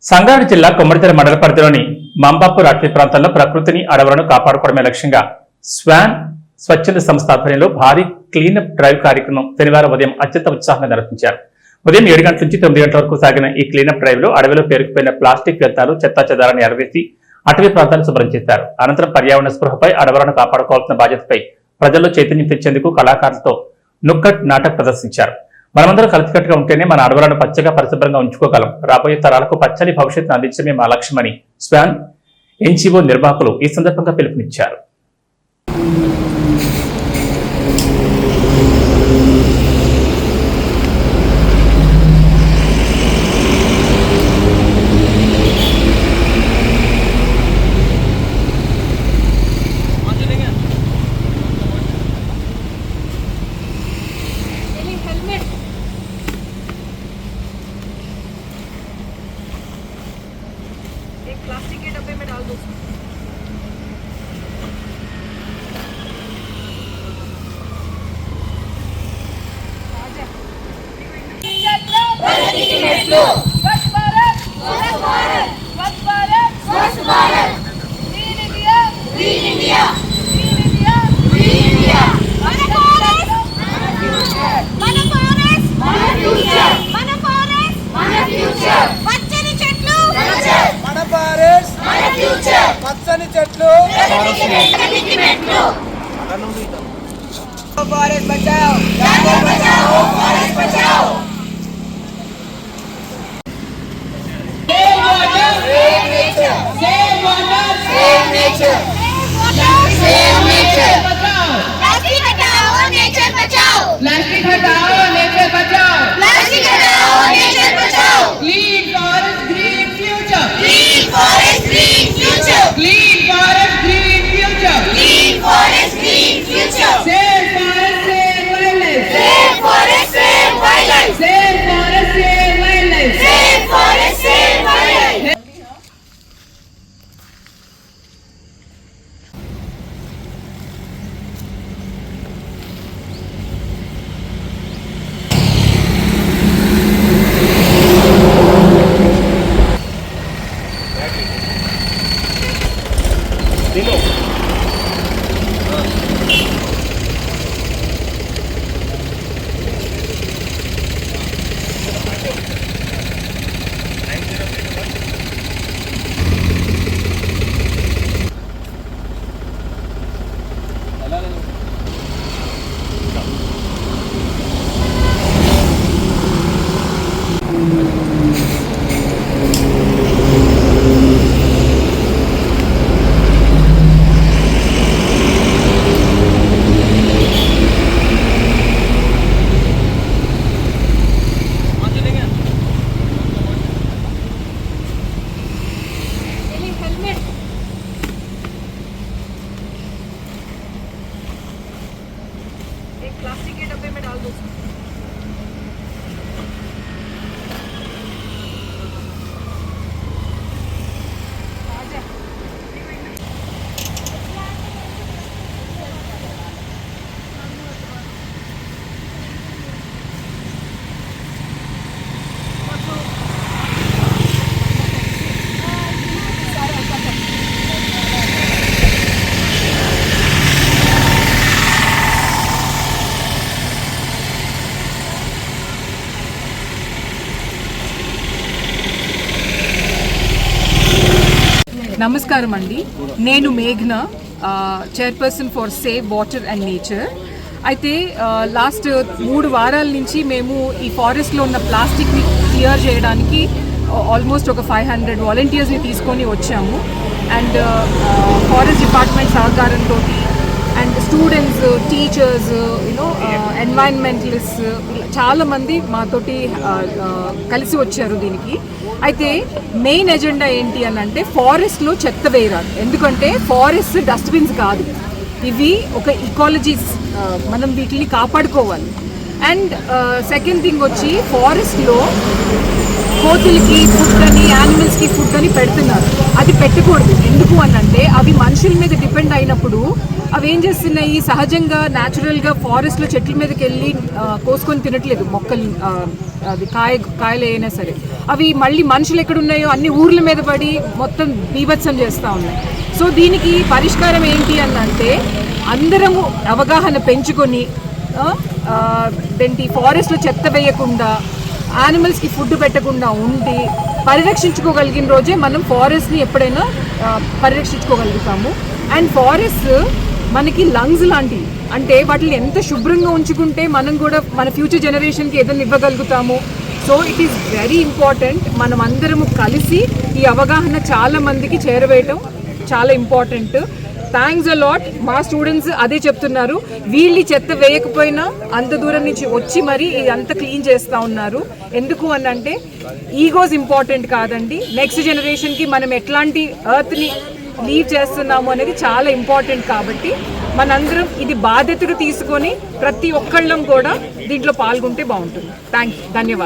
సంగారెడ్డి జిల్లా కొమ్మరితెర మండల పరిధిలోని మంబాపూర్ అటవీ ప్రాంతంలో ప్రకృతిని అడవులను కాపాడుకోవడమే లక్ష్యంగా స్వాన్ స్వచ్ఛంద సంస్థ ఆధ్వర్యంలో భారీ క్లీనప్ డ్రైవ్ కార్యక్రమం శనివారం ఉదయం అత్యంత ఉత్సాహంగా నిర్వహించారు. ఉదయం 7 గంటల నుంచి 9 గంటల వరకు సాగిన ఈ క్లీనప్ డ్రైవ్ లో అడవిలో పేరుకుపోయిన ప్లాస్టిక్ వ్యర్థాలు చెత్తాచెదారాన్ని ఎరవేసి అటవీ ప్రాంతాన్ని శుభ్రం చేశారు. అనంతరం పర్యావరణ స్పృహపై అడవులను కాపాడుకోవాల్సిన బాధ్యతపై ప్రజల్లో చైతన్యం తెచ్చేందుకు కళాకారులతో నుక్కట్ నాటక్ ప్రదర్శించారు. మనమందరం కలిసికట్టుగా ఉంటేనే మన అడవులను పచ్చగా పరిశుభ్రంగా ఉంచుకోగలం. రాబోయే తరాలకు పచ్చని భవిష్యత్తును అందించడమే మా లక్ష్యమని స్వాన్ ఎన్జీఓ నిర్వాహకులు ఈ సందర్భంగా పిలుపునిచ్చారు. प्लास्टिक के डब्बे में डाल दो। स्वच्छ भारत, स्वच्छ भारत, स्वच्छ भारत, स्वच्छ Bharat, green India, green India, green India, green India, మన ఫారెస్ట్, మన ఫ్యూచర్, మన ఫారెస్ట్, మన ఫ్యూచర్, మన ఫారెస్ట్, మన ఫ్యూచర్, పచ్చని చెట్లు, మన ఫారెస్ట్, మన ఫ్యూచర్, పచ్చని చెట్లు, ప్రగతికి మెట్లు, ఫారెస్ట్ బచాओ, జంగల్ బచాओ, forest బచాओ. Save water, save nature. Save nature. Plastic हटाओ, nature बचाओ. Plastic हटाओ, nature बचाओ. Plastic हटाओ, nature बचाओ. Clean forest, green future. Clean forest, green future. Clean forest, green future. Clean forest, green future. Save forest, save wildlife. Save forest, save wildlife. Save forest, save wildlife. Save forest, save wildlife. Plastic के डब्बे में डाल दो। నమస్కారం అండి. నేను మేఘ్న, chairperson for save water and nature. అయితే లాస్ట్ 3 వారాల నుంచి మేము ఈ ఫారెస్ట్లో ఉన్న ప్లాస్టిక్ని క్లియర్ చేయడానికి ఆల్మోస్ట్ ఒక 500 వాలంటీర్స్ని తీసుకొని వచ్చాము. అండ్ ఫారెస్ట్ డిపార్ట్మెంట్ సహకారంతో అండ్ స్టూడెంట్స్, టీచర్స్, ఎన్వైరన్మెంటలిస్ట్ చాలామంది మాతోటి కలిసి వచ్చారు దీనికి. అయితే మెయిన్ ఎజెండా ఏంటి అని అంటే ఫారెస్ట్లో చెత్త వేయరాదు. ఎందుకంటే ఫారెస్ట్ డస్ట్బిన్స్ కాదు, ఇవి ఒక ఇకాలజీస్, మనం వీటిని కాపాడుకోవాలి. అండ్ సెకండ్ థింగ్ వచ్చి ఫారెస్ట్లో కోతులకి ఫుడ్ అని, యానిమల్స్కి ఫుడ్ అని పెడుతున్నారు. అది పెట్టకూడదు. ఎందుకు అని అంటే అవి మనుషుల మీద డిపెండ్ అయినప్పుడు అవి ఏం చేస్తున్నాయి, సహజంగా న్యాచురల్గా ఫారెస్ట్లో చెట్ల మీదకి వెళ్ళి కోసుకొని తినట్లేదు మొక్కలు, అది కాయలు అయినా సరే. అవి మళ్ళీ మనుషులు ఎక్కడున్నాయో అన్ని ఊర్ల మీద పడి మొత్తం బీభత్సం చేస్తూ ఉన్నాయి. సో దీనికి పరిష్కారం ఏంటి అని అంటే అందరము అవగాహన పెంచుకొని దేంటి ఫారెస్ట్లో చెత్త వేయకుండా, యానిమల్స్కి ఫుడ్ పెట్టకుండా ఉండి పరిరక్షించుకోగలిగిన రోజే మనం ఫారెస్ట్ని ఎప్పుడైనా పరిరక్షించుకోగలుగుతాము. అండ్ ఫారెస్ట్ మనకి లంగ్స్ లాంటివి, అంటే వాటిని ఎంత శుభ్రంగా ఉంచుకుంటే మనం కూడా మన ఫ్యూచర్ జనరేషన్కి ఏదైనా ఇవ్వగలుగుతాము. So it is very important. మనం అందరము కలిసి ఈ అవగాహన చాలా మందికి చేరవేయటం చాలా ఇంపార్టెంట్. Thanks a lot. మా స్టూడెంట్స్ అదే చెప్తున్నారు, వీళ్ళు చెత్త వేయకపోయినా అంత దూరం నుంచి వచ్చి మరి ఇదంతా క్లీన్ చేస్తూ ఉన్నారు. ఎందుకు అని అంటే ఈగోస్ ఇంపార్టెంట్ కాదండి, నెక్స్ట్ జనరేషన్కి మనం ఎట్లాంటి ఎర్త్ని లీవ్ చేస్తున్నాము అనేది చాలా ఇంపార్టెంట్. కాబట్టి మనందరం ఇది బాధ్యతగా తీసుకొని ప్రతి ఒక్కళ్ళం కూడా దీంట్లో పాల్గొంటే బాగుంటుంది. ధన్యవాదాలు.